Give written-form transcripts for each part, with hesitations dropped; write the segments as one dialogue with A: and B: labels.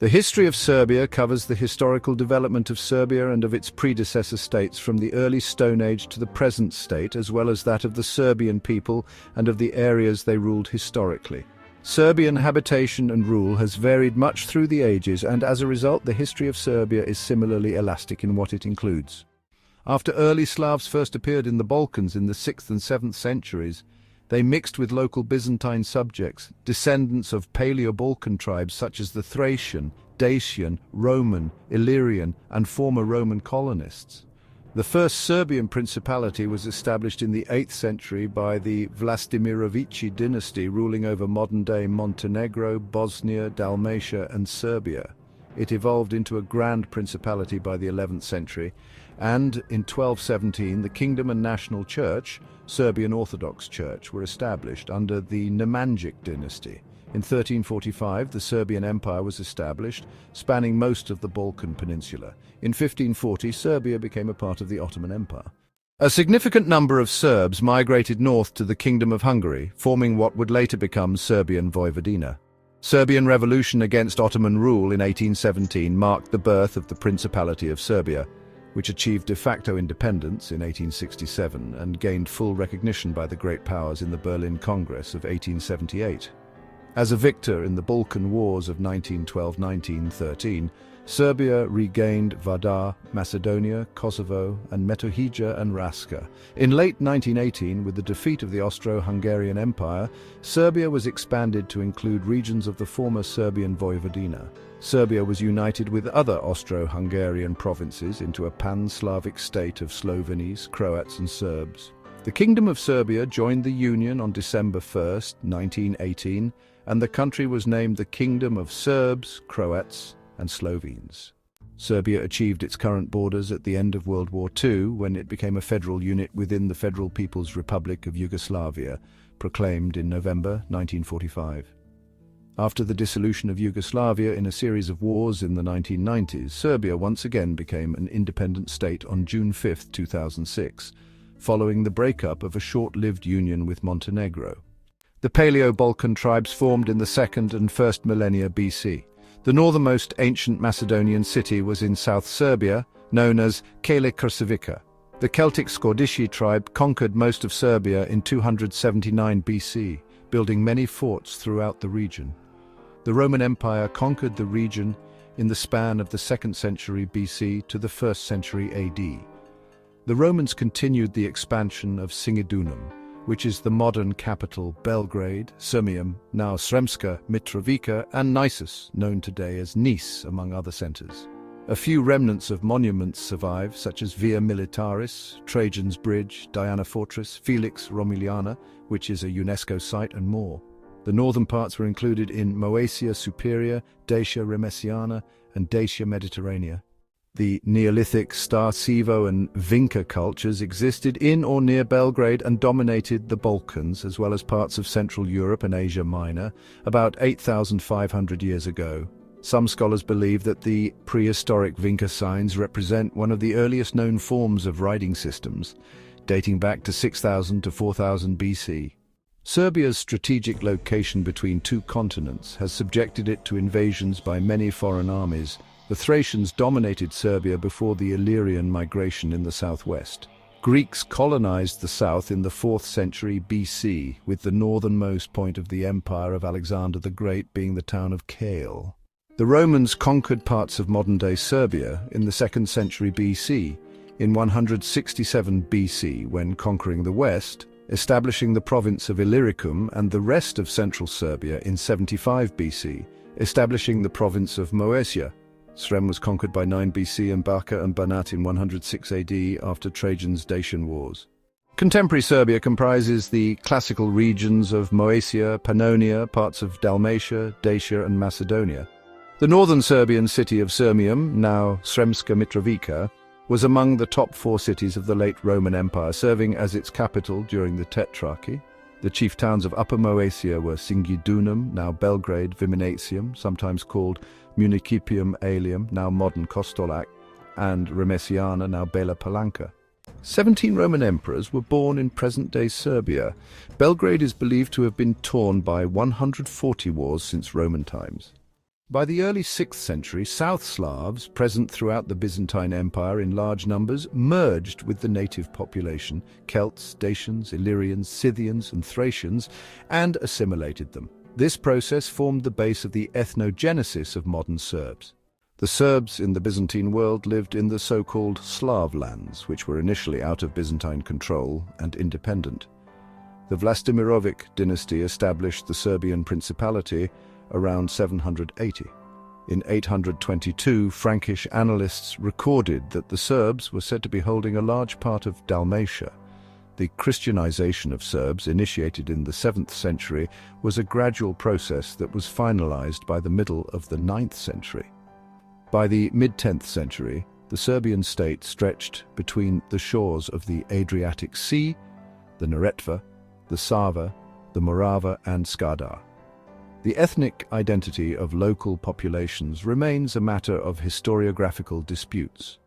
A: The history of Serbia covers the historical development of Serbia and of its predecessor states from the early Stone Age to the present state, as well as that of the Serbian people and of the areas they ruled historically. Serbian habitation and rule has varied much through the ages, and as a result, the history of Serbia is similarly elastic in what it includes. After early Slavs first appeared in the Balkans in the 6th and 7th centuries, they mixed with local Byzantine subjects, descendants of Paleo-Balkan tribes such as the Thracian, Dacian, Roman, Illyrian, and former Roman colonists. The first Serbian Principality was established in the 8th century by the Vlastimirović dynasty ruling over modern-day Montenegro, Bosnia, Dalmatia, and Serbia. It evolved into a grand principality by the 11th century, and in 1217 the Kingdom and National Church, Serbian Orthodox Church, were established under the Nemanjić dynasty. In 1345 the Serbian Empire was established, spanning most of the Balkan Peninsula. In 1540 Serbia became a part of the Ottoman Empire. A significant number of Serbs migrated north to the Kingdom of Hungary, forming what would later become Serbian Vojvodina. Serbian Revolution against Ottoman rule in 1817 marked the birth of the Principality of Serbia, which achieved de facto independence in 1867 and gained full recognition by the great powers in the Berlin Congress of 1878. As a victor in the Balkan Wars of 1912–1913, Serbia regained Vardar, Macedonia, Kosovo, and Metohija and Raška. In late 1918, with the defeat of the Austro-Hungarian Empire, Serbia was expanded to include regions of the former Serbian Vojvodina. Serbia was united with other Austro-Hungarian provinces into a pan-Slavic state of Slovenes, Croats, and Serbs. The Kingdom of Serbia joined the Union on December 1, 1918, and the country was named the Kingdom of Serbs, Croats, and Slovenes. Serbia achieved its current borders at the end of World War II, when it became a federal unit within the Federal People's Republic of Yugoslavia, proclaimed in November 1945. After the dissolution of Yugoslavia in a series of wars in the 1990s, Serbia once again became an independent state on June 5, 2006, following the breakup of a short-lived union with Montenegro. The Paleo-Balkan tribes formed in the 2nd and 1st millennia BC. The northernmost ancient Macedonian city was in South Serbia, known as Kale Krševica. The Celtic Scordisci tribe conquered most of Serbia in 279 BC, building many forts throughout the region. The Roman Empire conquered the region in the span of the 2nd century BC to the 1st century AD. The Romans continued the expansion of Singidunum, which is the modern capital Belgrade, Sirmium, now Sremska Mitrovica, and Nisus, known today as Nice, among other centers. A few remnants of monuments survive, such as Via Militaris, Trajan's Bridge, Diana Fortress, Felix Romiliana, which is a UNESCO site, and more. The northern parts were included in Moesia Superior, Dacia Remesiana, and Dacia Mediterranea. The Neolithic Starcevo and Vinca cultures existed in or near Belgrade and dominated the Balkans, as well as parts of Central Europe and Asia Minor, about 8,500 years ago. Some scholars believe that the prehistoric Vinca signs represent one of the earliest known forms of writing systems, dating back to 6,000 to 4,000 BC. Serbia's strategic location between two continents has subjected it to invasions by many foreign armies. The Thracians dominated Serbia before the Illyrian migration in the southwest. Greeks colonized the south in the 4th century BC, with the northernmost point of the empire of Alexander the Great being the town of Kale. The Romans conquered parts of modern-day Serbia in the 2nd century BC. In 167 BC, when conquering the west, establishing the province of Illyricum and the rest of central Serbia in 75 BC, establishing the province of Moesia. Srem was conquered by 9 BC and Bačka and Banat in 106 AD after Trajan's Dacian Wars. Contemporary Serbia comprises the classical regions of Moesia, Pannonia, parts of Dalmatia, Dacia and Macedonia. The northern Serbian city of Sirmium, now Sremska Mitrovica, was among the top 4 cities of the late Roman Empire, serving as its capital during the Tetrarchy. The chief towns of Upper Moesia were Singidunum, now Belgrade, Viminacium, sometimes called Municipium Aelium, now modern Kostolac, and Remesiana, now Bela Palanka. 17 Roman emperors were born in present-day Serbia. Belgrade is believed to have been torn by 140 wars since Roman times. By the early 6th century, South Slavs, present throughout the Byzantine Empire in large numbers, merged with the native population, Celts, Dacians, Illyrians, Scythians and Thracians, and assimilated them. This process formed the base of the ethnogenesis of modern Serbs. The Serbs in the Byzantine world lived in the so-called Slav lands, which were initially out of Byzantine control and independent. The Vlastimirović dynasty established the Serbian Principality around 780. In 822, Frankish annalists recorded that the Serbs were said to be holding a large part of Dalmatia. The Christianization of Serbs, initiated in the 7th century, was a gradual process that was finalized by the middle of the 9th century. By the mid-10th century, the Serbian state stretched between the shores of the Adriatic Sea, the Neretva, the Sava, the Morava and Skadar. The ethnic identity of local populations remains a matter of historiographical disputes.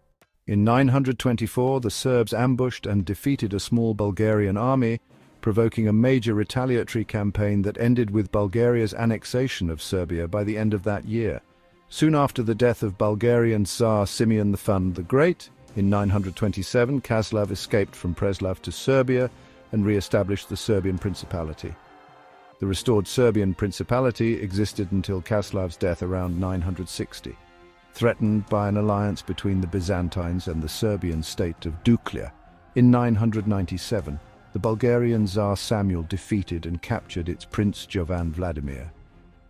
A: In 924, the Serbs ambushed and defeated a small Bulgarian army, provoking a major retaliatory campaign that ended with Bulgaria's annexation of Serbia by the end of that year. Soon after the death of Bulgarian Tsar Simeon the Great, in 927, Kaslav escaped from Preslav to Serbia and re-established the Serbian Principality. The restored Serbian Principality existed until Kaslav's death around 960. Threatened by an alliance between the Byzantines and the Serbian state of Duklja, in 997, the Bulgarian Tsar Samuel defeated and captured its Prince Jovan Vladimir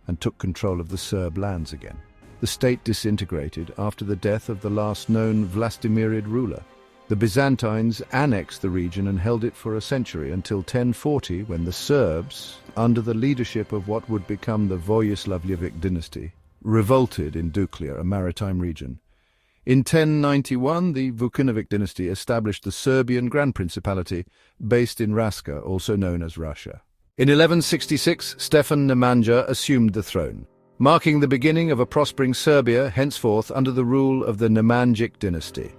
A: and took control of the Serb lands again. The state disintegrated after the death of the last known Vlastimirid ruler. The Byzantines annexed the region and held it for a century until 1040, when the Serbs, under the leadership of what would become the Vojvodina dynasty, revolted in Duklja, a maritime region. In 1091, the Vukinović dynasty established the Serbian Grand Principality, based in Raska, also known as Russia. In 1166, Stefan Nemanja assumed the throne, marking the beginning of a prospering Serbia, henceforth under the rule of the Nemanjić dynasty.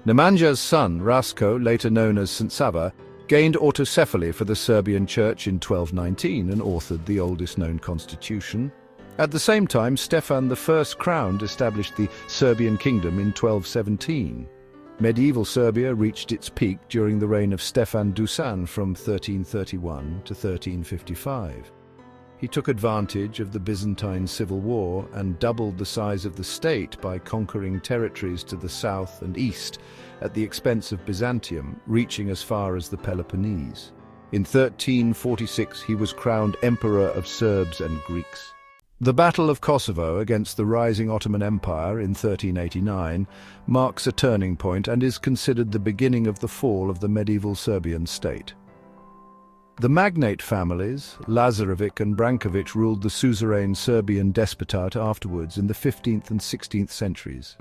A: Nemanja's son, Rasko, later known as St. Sava, gained autocephaly for the Serbian Church in 1219 and authored the oldest known constitution. At the same time, Stefan I crowned established the Serbian kingdom in 1217. Medieval Serbia reached its peak during the reign of Stefan Dusan from 1331 to 1355. He took advantage of the Byzantine civil war and doubled the size of the state by conquering territories to the south and east at the expense of Byzantium, reaching as far as the Peloponnese. In 1346, he was crowned Emperor of Serbs and Greeks. The Battle of Kosovo against the rising Ottoman Empire in 1389 marks a turning point and is considered the beginning of the fall of the medieval Serbian state. The magnate families, Lazarević and Branković, ruled the suzerain Serbian despotate afterwards in the 15th and 16th centuries.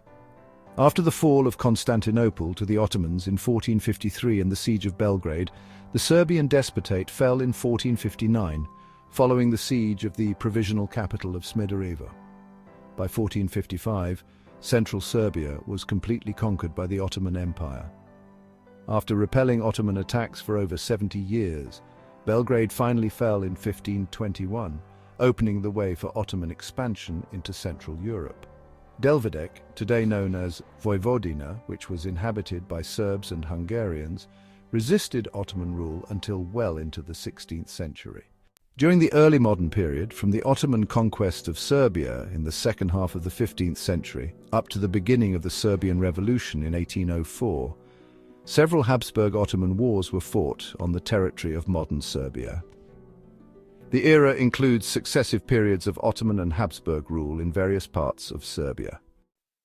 A: After the fall of Constantinople to the Ottomans in 1453 and the siege of Belgrade, the Serbian despotate fell in 1459, following the siege of the provisional capital of Smederevo. By 1455, central Serbia was completely conquered by the Ottoman Empire. After repelling Ottoman attacks for over 70 years, Belgrade finally fell in 1521, opening the way for Ottoman expansion into Central Europe. Delvidek, today known as Vojvodina, which was inhabited by Serbs and Hungarians, resisted Ottoman rule until well into the 16th century. During the early modern period, from the Ottoman conquest of Serbia in the second half of the 15th century up to the beginning of the Serbian Revolution in 1804, several Habsburg-Ottoman wars were fought on the territory of modern Serbia. The era includes successive periods of Ottoman and Habsburg rule in various parts of Serbia.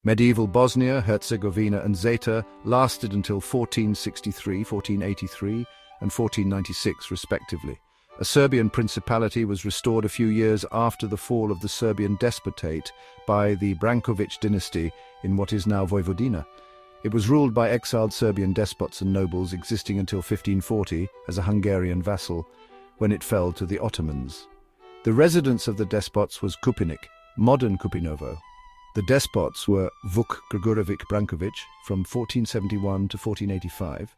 A: Medieval Bosnia, Herzegovina and Zeta lasted until 1463, 1483 and 1496 respectively. A Serbian principality was restored a few years after the fall of the Serbian despotate by the Branković dynasty in what is now Vojvodina. It was ruled by exiled Serbian despots and nobles, existing until 1540 as a Hungarian vassal, when it fell to the Ottomans. The residence of the despots was Kupinik, modern Kupinovo. The despots were Vuk Grigorović Branković from 1471 to 1485,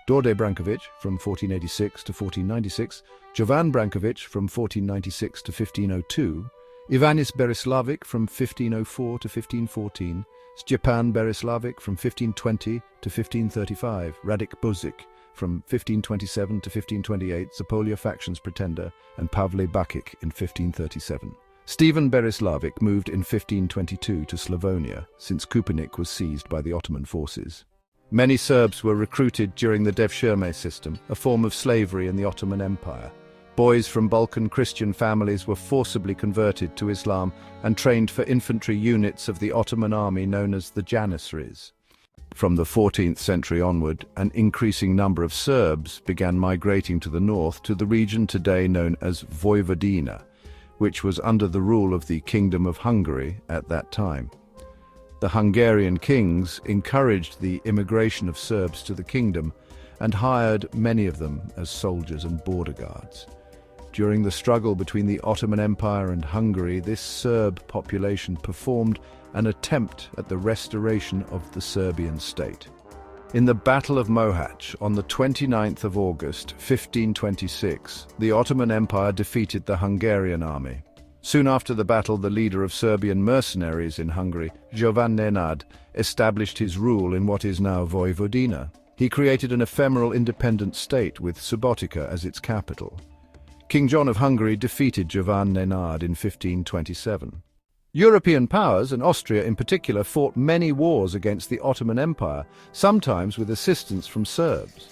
A: Đorđe Branković from 1486 to 1496, Jovan Branković from 1496 to 1502, Ivaniss Berislavic from 1504 to 1514, Stjepan Berislavic from 1520 to 1535, Radik Buzik from 1527 to 1528, Zapolia factions pretender, and Pavle Bakic in 1537. Stephen Berislavic moved in 1522 to Slavonia, since Kupanik was seized by the Ottoman forces. Many Serbs were recruited during the Devshirme system, a form of slavery in the Ottoman Empire. Boys from Balkan Christian families were forcibly converted to Islam and trained for infantry units of the Ottoman army known as the Janissaries. From the 14th century onward, an increasing number of Serbs began migrating to the north to the region today known as Vojvodina, which was under the rule of the Kingdom of Hungary at that time. The Hungarian kings encouraged the immigration of Serbs to the kingdom and hired many of them as soldiers and border guards. During the struggle between the Ottoman Empire and Hungary, this Serb population performed an attempt at the restoration of the Serbian state. In the Battle of Mohacs on the 29th of August, 1526, the Ottoman Empire defeated the Hungarian army. Soon after the battle, the leader of Serbian mercenaries in Hungary, Jovan Nenad, established his rule in what is now Vojvodina. He created an ephemeral independent state with Subotica as its capital. King John of Hungary defeated Jovan Nenad in 1527. European powers, and Austria in particular, fought many wars against the Ottoman Empire, sometimes with assistance from Serbs.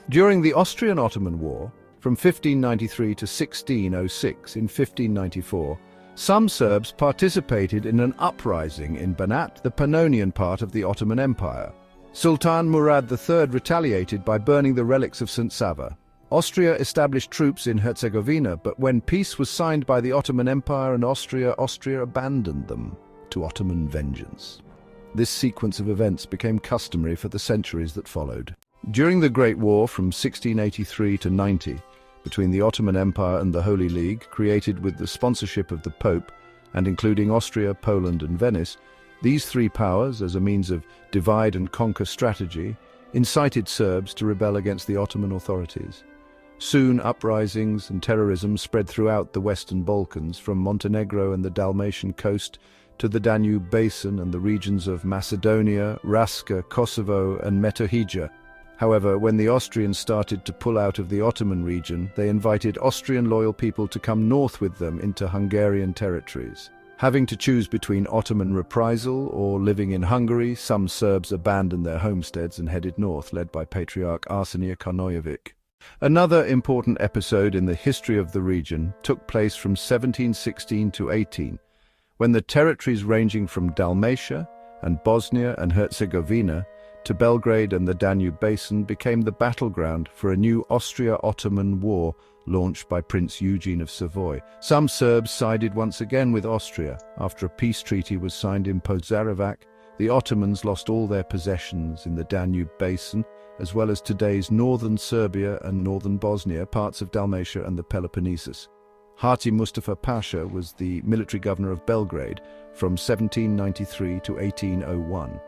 A: During the Austrian-Ottoman War, from 1593 to 1606 in 1594, some Serbs participated in an uprising in Banat, the Pannonian part of the Ottoman Empire. Sultan Murad III retaliated by burning the relics of St. Sava. Austria established troops in Herzegovina, but when peace was signed by the Ottoman Empire and Austria abandoned them to Ottoman vengeance. This sequence of events became customary for the centuries that followed. During the Great War from 1683 to 90, between the Ottoman Empire and the Holy League, created with the sponsorship of the Pope, and including Austria, Poland and Venice, these three powers, as a means of divide-and-conquer strategy, incited Serbs to rebel against the Ottoman authorities. Soon uprisings and terrorism spread throughout the Western Balkans, from Montenegro and the Dalmatian coast to the Danube Basin and the regions of Macedonia, Raska, Kosovo and Metohija. However, when the Austrians started to pull out of the Ottoman region, they invited Austrian loyal people to come north with them into Hungarian territories. Having to choose between Ottoman reprisal or living in Hungary, some Serbs abandoned their homesteads and headed north, led by Patriarch Arsenia Karnojević. Another important episode in the history of the region took place from 1716 to 18, when the territories ranging from Dalmatia and Bosnia and Herzegovina to Belgrade and the Danube Basin became the battleground for a new Austria-Ottoman war launched by Prince Eugene of Savoy. Some Serbs sided once again with Austria. After a peace treaty was signed in Požarevac, the Ottomans lost all their possessions in the Danube Basin, as well as today's northern Serbia and northern Bosnia, parts of Dalmatia and the Peloponnesus. Hati Mustafa Pasha was the military governor of Belgrade from 1793 to 1801.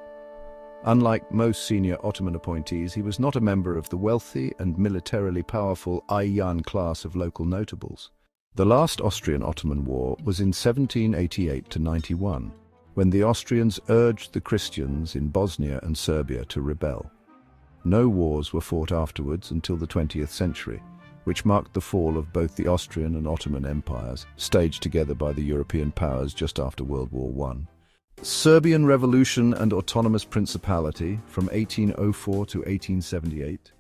A: Unlike most senior Ottoman appointees, he was not a member of the wealthy and militarily powerful Ayyan class of local notables. The last Austrian-Ottoman War was in 1788 to 91, when the Austrians urged the Christians in Bosnia and Serbia to rebel. No wars were fought afterwards until the 20th century, which marked the fall of both the Austrian and Ottoman empires, staged together by the European powers just after World War I. Serbian Revolution and Autonomous Principality from 1804 to 1878.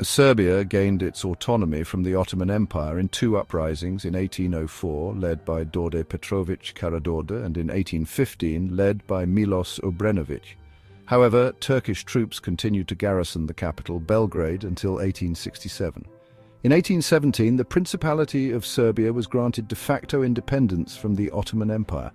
A: Serbia gained its autonomy from the Ottoman Empire in two uprisings in 1804, led by Đorđe Petrović Karađorđe, and in 1815, led by Miloš Obrenović. However, Turkish troops continued to garrison the capital, Belgrade, until 1867. In 1817, the Principality of Serbia was granted de facto independence from the Ottoman Empire.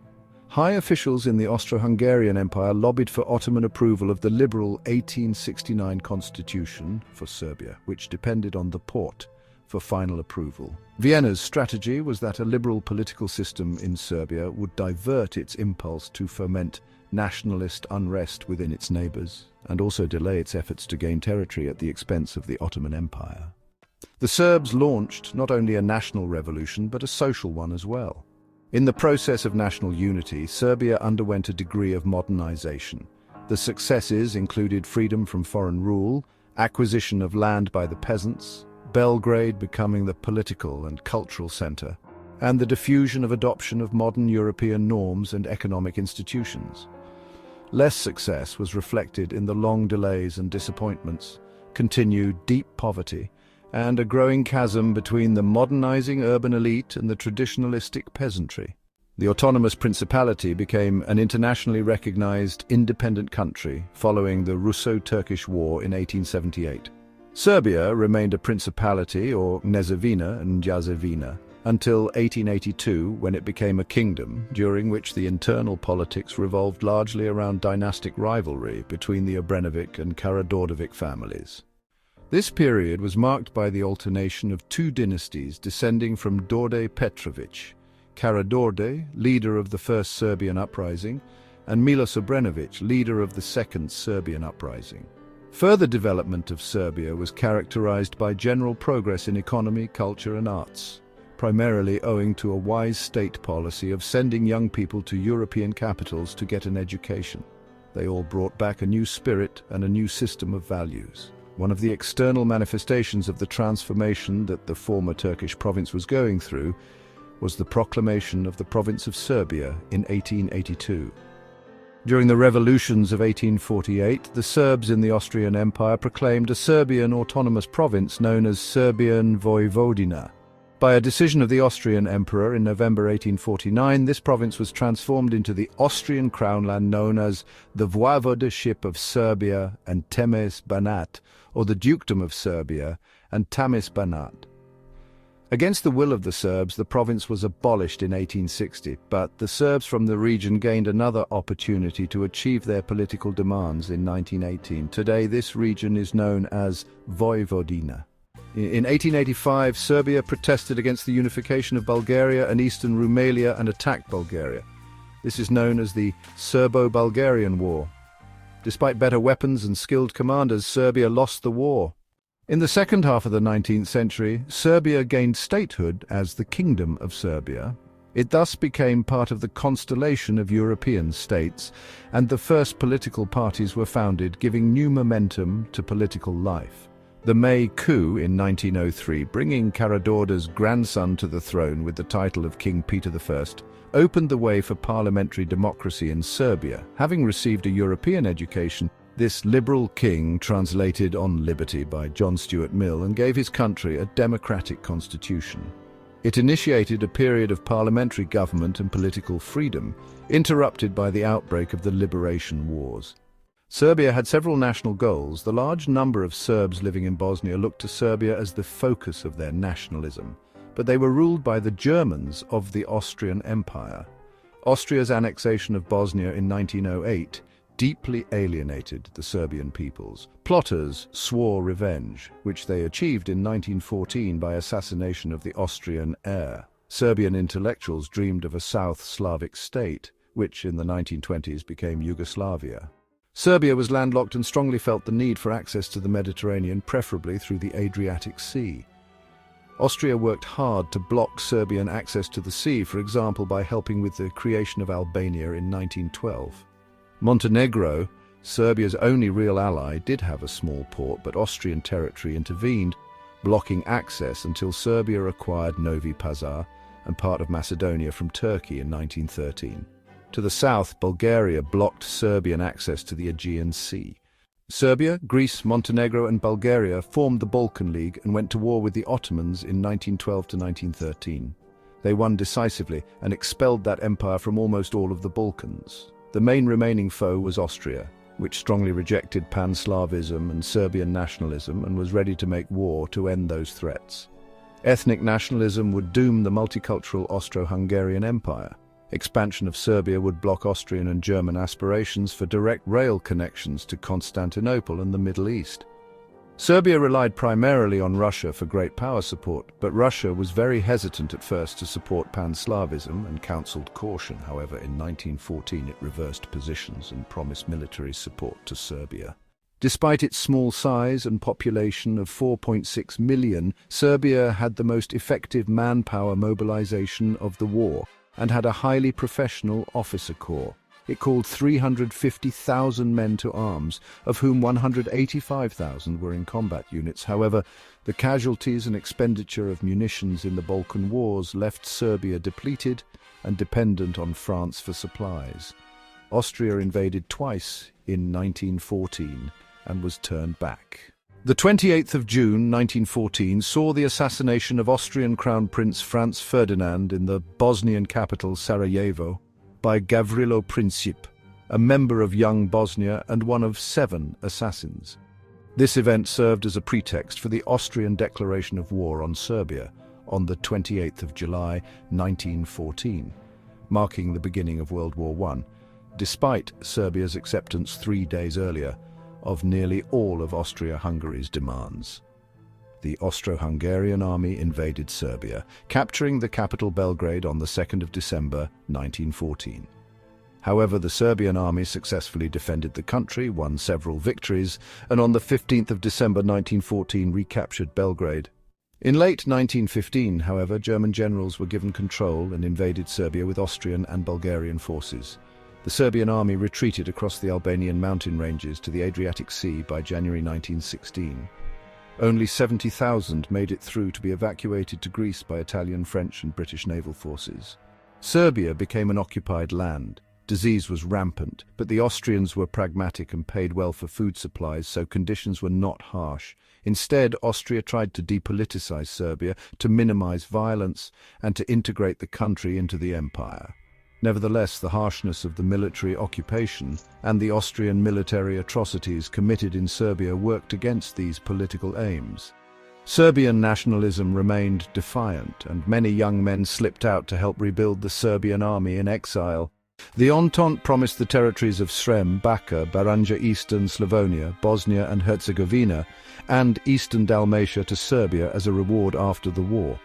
A: High officials in the Austro-Hungarian Empire lobbied for Ottoman approval of the liberal 1869 constitution for Serbia, which depended on the Porte for final approval. Vienna's strategy was that a liberal political system in Serbia would divert its impulse to foment nationalist unrest within its neighbors, and also delay its efforts to gain territory at the expense of the Ottoman Empire. The Serbs launched not only a national revolution, but a social one as well. In the process of national unity, Serbia underwent a degree of modernization. The successes included freedom from foreign rule, acquisition of land by the peasants, Belgrade becoming the political and cultural center, and the diffusion of adoption of modern European norms and economic institutions. Less success was reflected in the long delays and disappointments, continued deep poverty, and a growing chasm between the modernizing urban elite and the traditionalistic peasantry. The autonomous Principality became an internationally recognized independent country following the Russo-Turkish War in 1878. Serbia remained a principality, or Kneževina and Jazavina, until 1882, when it became a kingdom, during which the internal politics revolved largely around dynastic rivalry between the Obrenović and Karađorđević families. This period was marked by the alternation of two dynasties descending from Đorđe Petrović, Karađorđe, leader of the First Serbian Uprising, and Miloš Obrenović, leader of the Second Serbian Uprising. Further development of Serbia was characterized by general progress in economy, culture and arts, primarily owing to a wise state policy of sending young people to European capitals to get an education. They all brought back a new spirit and a new system of values. One of the external manifestations of the transformation that the former Turkish province was going through was the proclamation of the province of Serbia in 1882. During the revolutions of 1848, the Serbs in the Austrian Empire proclaimed a Serbian autonomous province known as Serbian Vojvodina. By a decision of the Austrian Emperor in November 1849, this province was transformed into the Austrian crownland known as the Voivodeship of Serbia and Temes Banat, or the Dukedom of Serbia and Tamis Banat. Against the will of the Serbs, the province was abolished in 1860, but the Serbs from the region gained another opportunity to achieve their political demands in 1918. Today, this region is known as Vojvodina. In 1885, Serbia protested against the unification of Bulgaria and eastern Rumelia and attacked Bulgaria. This is known as the Serbo-Bulgarian War. Despite better weapons and skilled commanders, Serbia lost the war. In the second half of the 19th century, Serbia gained statehood as the Kingdom of Serbia. It thus became part of the constellation of European states, and the first political parties were founded, giving new momentum to political life. The May coup in 1903, bringing Karađorđe's grandson to the throne with the title of King Peter I, opened the way for parliamentary democracy in Serbia. Having received a European education, this liberal king translated On Liberty by John Stuart Mill and gave his country a democratic constitution. It initiated a period of parliamentary government and political freedom, interrupted by the outbreak of the Liberation Wars. Serbia had several national goals. The large number of Serbs living in Bosnia looked to Serbia as the focus of their nationalism, but they were ruled by the Germans of the Austrian Empire. Austria's annexation of Bosnia in 1908 deeply alienated the Serbian peoples. Plotters swore revenge, which they achieved in 1914 by assassination of the Austrian heir. Serbian intellectuals dreamed of a South Slavic state, which in the 1920s became Yugoslavia. Serbia was landlocked and strongly felt the need for access to the Mediterranean, preferably through the Adriatic Sea. Austria worked hard to block Serbian access to the sea, for example by helping with the creation of Albania in 1912. Montenegro, Serbia's only real ally, did have a small port, but Austrian territory intervened, blocking access until Serbia acquired Novi Pazar and part of Macedonia from Turkey in 1913. To the south, Bulgaria blocked Serbian access to the Aegean Sea. Serbia, Greece, Montenegro and Bulgaria formed the Balkan League and went to war with the Ottomans in 1912 to 1913. They won decisively and expelled that empire from almost all of the Balkans. The main remaining foe was Austria, which strongly rejected Pan-Slavism and Serbian nationalism and was ready to make war to end those threats. Ethnic nationalism would doom the multicultural Austro-Hungarian Empire. Expansion of Serbia would block Austrian and German aspirations for direct rail connections to Constantinople and the Middle East. Serbia relied primarily on Russia for great power support, but Russia was very hesitant at first to support Pan-Slavism and counseled caution. However, in 1914 it reversed positions and promised military support to Serbia. Despite its small size and population of 4.6 million, Serbia had the most effective manpower mobilization of the war, and had a highly professional officer corps. It called 350,000 men to arms, of whom 185,000 were in combat units. However, the casualties and expenditure of munitions in the Balkan Wars left Serbia depleted and dependent on France for supplies. Austria invaded twice in 1914 and was turned back. The 28th of June 1914 saw the assassination of Austrian Crown Prince Franz Ferdinand in the Bosnian capital Sarajevo by Gavrilo Princip, a member of Young Bosnia and one of 7 assassins. This event served as a pretext for the Austrian declaration of war on Serbia on the 28th of July 1914, marking the beginning of World War I, despite Serbia's acceptance 3 days earlier of nearly all of Austria-Hungary's demands. The Austro-Hungarian army invaded Serbia, capturing the capital Belgrade on the 2nd of December 1914. However, the Serbian army successfully defended the country, won several victories, and on the 15th of December 1914 recaptured Belgrade. In late 1915, however, German generals were given control and invaded Serbia with Austrian and Bulgarian forces. The Serbian army retreated across the Albanian mountain ranges to the Adriatic Sea by January 1916. Only 70,000 made it through to be evacuated to Greece by Italian, French and British naval forces. Serbia became an occupied land. Disease was rampant, but the Austrians were pragmatic and paid well for food supplies, so conditions were not harsh. Instead, Austria tried to depoliticize Serbia, to minimize violence, and to integrate the country into the empire. Nevertheless, the harshness of the military occupation and the Austrian military atrocities committed in Serbia worked against these political aims. Serbian nationalism remained defiant, and many young men slipped out to help rebuild the Serbian army in exile. The Entente promised the territories of Srem, Bačka, Baranja, Eastern Slavonia, Bosnia and Herzegovina, and Eastern Dalmatia to Serbia as a reward after the war.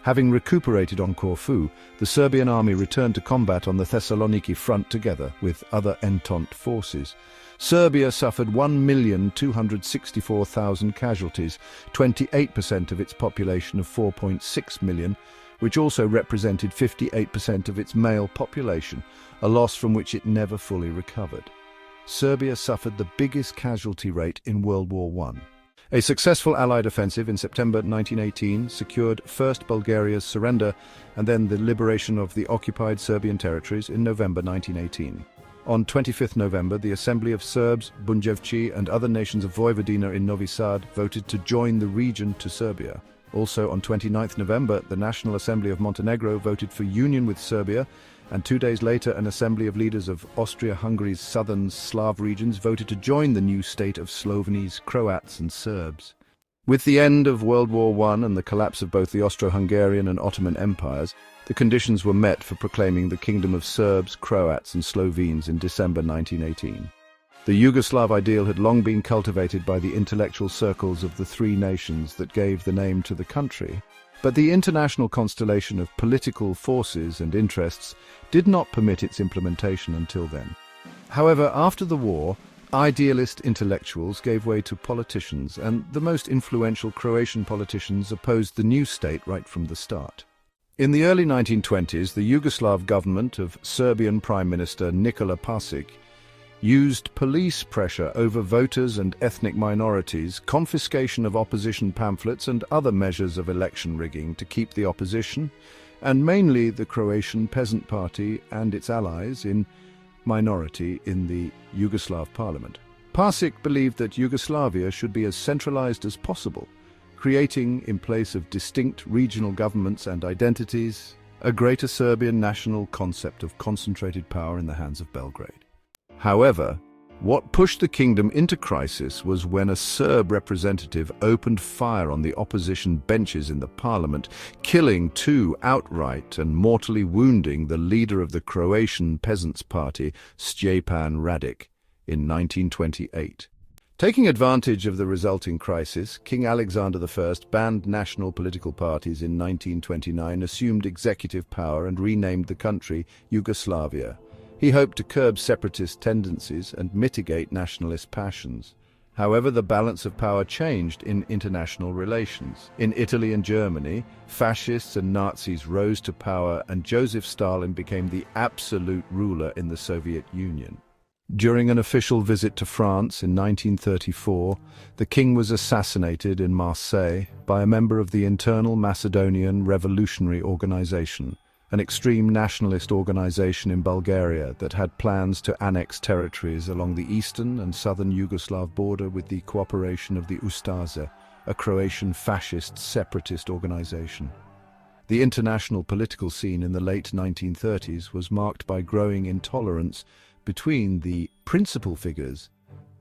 A: Having recuperated on Corfu, the Serbian army returned to combat on the Thessaloniki front together with other Entente forces. Serbia suffered 1,264,000 casualties, 28% of its population of 4.6 million, which also represented 58% of its male population, a loss from which it never fully recovered. Serbia suffered the biggest casualty rate in World War I. A successful Allied offensive in September 1918 secured first Bulgaria's surrender and then the liberation of the occupied Serbian territories in November 1918. On 25 November, the Assembly of Serbs, Bunjevci and other nations of Vojvodina in Novi Sad voted to join the region to Serbia. Also on 29 November, the National Assembly of Montenegro voted for union with Serbia, and 2 days later an assembly of leaders of Austria-Hungary's southern Slav regions voted to join the new state of Slovenes, Croats and Serbs. With the end of World War I and the collapse of both the Austro-Hungarian and Ottoman empires, the conditions were met for proclaiming the Kingdom of Serbs, Croats and Slovenes in December 1918. The Yugoslav ideal had long been cultivated by the intellectual circles of the 3 nations that gave the name to the country, but the international constellation of political forces and interests did not permit its implementation until then. However, after the war, idealist intellectuals gave way to politicians, and the most influential Croatian politicians opposed the new state right from the start. In the early 1920s, the Yugoslav government of Serbian Prime Minister Nikola Pašić used police pressure over voters and ethnic minorities, confiscation of opposition pamphlets and other measures of election rigging to keep the opposition, and mainly the Croatian Peasant Party and its allies, in minority in the Yugoslav parliament. Pašić believed that Yugoslavia should be as centralized as possible, creating, in place of distinct regional governments and identities, a greater Serbian national concept of concentrated power in the hands of Belgrade. However, what pushed the kingdom into crisis was when a Serb representative opened fire on the opposition benches in the parliament, killing 2 outright and mortally wounding the leader of the Croatian Peasants' Party, Stjepan Radić, in 1928. Taking advantage of the resulting crisis, King Alexander I banned national political parties in 1929, assumed executive power and renamed the country Yugoslavia. He hoped to curb separatist tendencies and mitigate nationalist passions. However, the balance of power changed in international relations. In Italy and Germany, fascists and Nazis rose to power, and Joseph Stalin became the absolute ruler in the Soviet Union. During an official visit to France in 1934, the king was assassinated in Marseille by a member of the Internal Macedonian Revolutionary Organization, an extreme nationalist organization in Bulgaria that had plans to annex territories along the eastern and southern Yugoslav border with the cooperation of the Ustaše, a Croatian fascist separatist organization. The international political scene in the late 1930s was marked by growing intolerance between the principal figures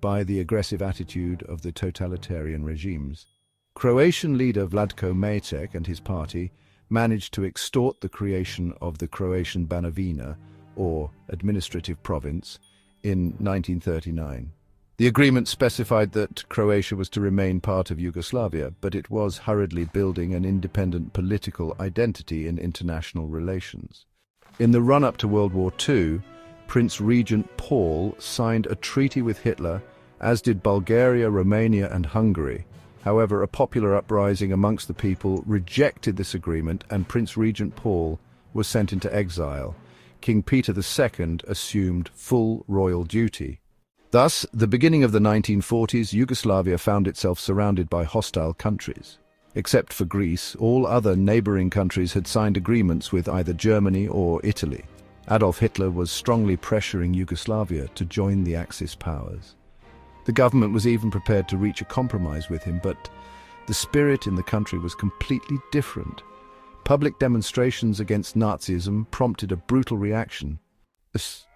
A: by the aggressive attitude of the totalitarian regimes. Croatian leader Vlatko Meček and his party managed to extort the creation of the Croatian Banovina, or administrative province, in 1939. The agreement specified that Croatia was to remain part of Yugoslavia, but it was hurriedly building an independent political identity in international relations. In the run-up to World War II, Prince Regent Paul signed a treaty with Hitler, as did Bulgaria, Romania and Hungary. However, a popular uprising amongst the people rejected this agreement, and Prince Regent Paul was sent into exile. King Peter II assumed full royal duty. Thus, the beginning of the 1940s, Yugoslavia found itself surrounded by hostile countries. Except for Greece, all other neighboring countries had signed agreements with either Germany or Italy. Adolf Hitler was strongly pressuring Yugoslavia to join the Axis powers. The government was even prepared to reach a compromise with him, but the spirit in the country was completely different. Public demonstrations against Nazism prompted a brutal reaction.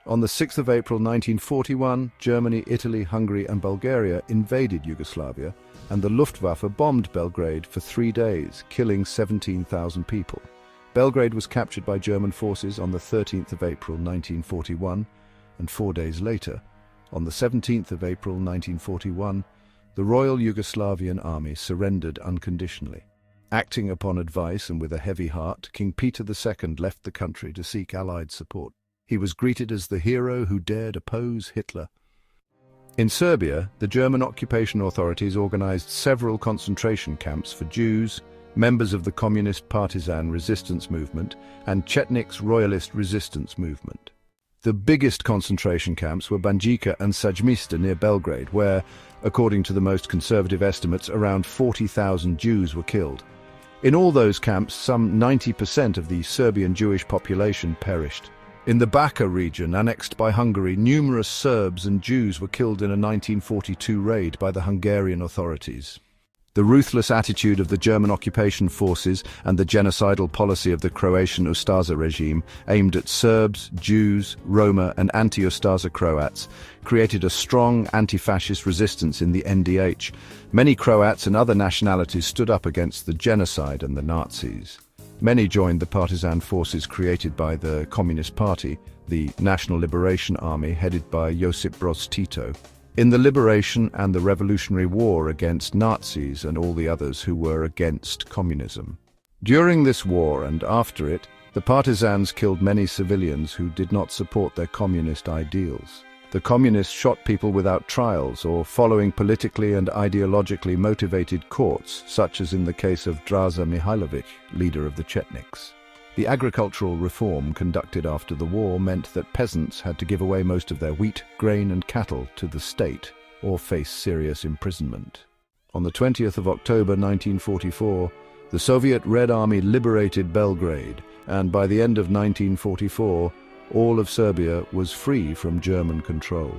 A: On the 6th of April 1941, Germany, Italy, Hungary and Bulgaria invaded Yugoslavia, and the Luftwaffe bombed Belgrade for 3 days, killing 17,000 people. Belgrade was captured by German forces on the 13th of April 1941, and 4 days later, on the 17th of April 1941, the Royal Yugoslavian Army surrendered unconditionally. Acting upon advice and with a heavy heart, King Peter II left the country to seek Allied support. He was greeted as the hero who dared oppose Hitler. In Serbia, the German occupation authorities organized several concentration camps for Jews, members of the Communist Partisan Resistance Movement, and Chetnik's Royalist Resistance Movement. The biggest concentration camps were Banjica and Sajmište near Belgrade, where, according to the most conservative estimates, around 40,000 Jews were killed. In all those camps, some 90% of the Serbian Jewish population perished. In the Bačka region, annexed by Hungary, numerous Serbs and Jews were killed in a 1942 raid by the Hungarian authorities. The ruthless attitude of the German occupation forces and the genocidal policy of the Croatian Ustaše regime, aimed at Serbs, Jews, Roma and anti-Ustaše Croats, created a strong anti-fascist resistance in the NDH. Many Croats and other nationalities stood up against the genocide and the Nazis. Many joined the partisan forces created by the Communist Party, the National Liberation Army headed by Josip Broz Tito, in the Liberation and the Revolutionary War against Nazis and all the others who were against communism. During this war and after it, the partisans killed many civilians who did not support their communist ideals. The communists shot people without trials or following politically and ideologically motivated courts, such as in the case of Draza Mihailović, leader of the Chetniks. The agricultural reform conducted after the war meant that peasants had to give away most of their wheat, grain and cattle to the state or face serious imprisonment. On the 20th of October 1944, the Soviet Red Army liberated Belgrade, and by the end of 1944, all of Serbia was free from German control.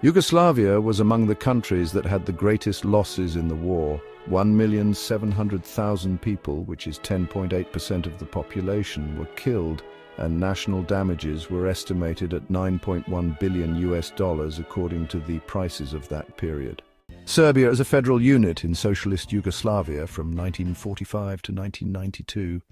A: Yugoslavia was among the countries that had the greatest losses in the war. 1,700,000 people, which is 10.8% of the population, were killed, and national damages were estimated at $9.1 billion according to the prices of that period. Serbia as a federal unit in socialist Yugoslavia from 1945 to 1992